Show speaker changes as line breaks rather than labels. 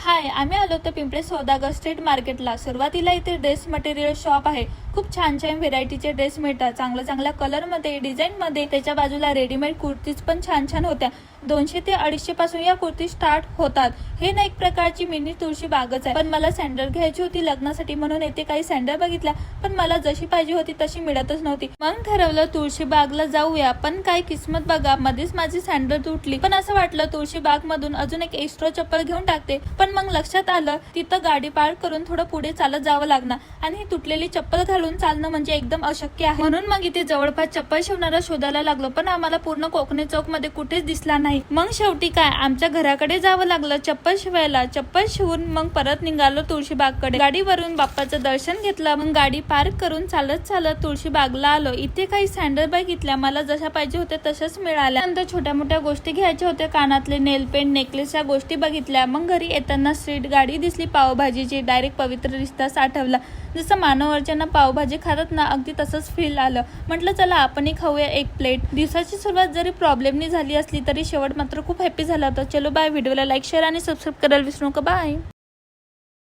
हाय, आम्ही आलो होतो पिंपळे सौदागर स्ट्रीट मार्केटला। सुरुवातीला इथे ड्रेस मटेरियल शॉप आहे। खूप छान छान व्हेरायटीचे ड्रेस मिळतात, चांगल्या चांगल्या कलरमध्ये, डिझाईनमध्ये। त्याच्या बाजूला रेडीमेड कुर्तीज पण छान छान होत्या। 200 ते 250 पासून या कुर्ती स्टार्ट होतात। हे ना एक प्रकारची मिनी तुळशी बागच आहे। पण मला सँडल घ्यायची होती लग्नासाठी, म्हणून येथे काही सँडल बघितल्या, पण मला जशी पाहिजे होती तशी मिळतच नव्हती। मग ठरवलं तुळशी बागला जाऊया, पण काय किस्मत बघा, मध्येच माझी सँडल तुटली। पण असं वाटलं तुळशी बाग मधून अजून एक एक्स्ट्रा चप्पल घेऊन टाकते, पण मग लक्षात आलं तिथं गाडी पार्क करून थोडं पुढे चालत जावं लागणार आणि ही तुटलेली चप्पल घालून चालणं म्हणजे एकदम अशक्य आहे। म्हणून मग इथे जवळपास चप्पल शिवणारा शोधायला लागलो, पण आम्हाला पूर्ण कोकणे चौक मध्ये कुठेच दिसला नाही। मग शेवटी काय, आमच्या घराकडे जावं लागलं चप्पल शिवायला। चप्पल शिवून मग परत निघालो तुळशी बागकडे। गाडीवरून बाप्पाचं दर्शन घेतलं, मग गाडी पार्क करून चालत चालत तुळशी बागला आलो। इथे काही सँडल बघितल्या, मला जशा पाहिजे होत्या तशाच मिळाल्या। नंतर छोट्या मोठ्या गोष्टी घ्यायच्या होत्या, कानातले, नेल पेंट, नेकलेस या गोष्टी बघितल्या। मग घरी येताना स्ट्रीट गाडी दिसली पावभाजीची, डायरेक्ट पवित्र रिश्ताच आठवला। जसं मानव अर्चना पावभाजी खातात ना, अगदी तसंच फील आलं। म्हटलं चला आपणही खाऊया एक प्लेट। दिवसाची सुरुवात जरी प्रॉब्लेमनी झाली असली तरी शेवट मात्र खूप हॅपी झाला होता। चलो बाय, व्हिडिओला लाईक, शेअर आणि सबस्क्राईब करायला विसरू नका। बाय।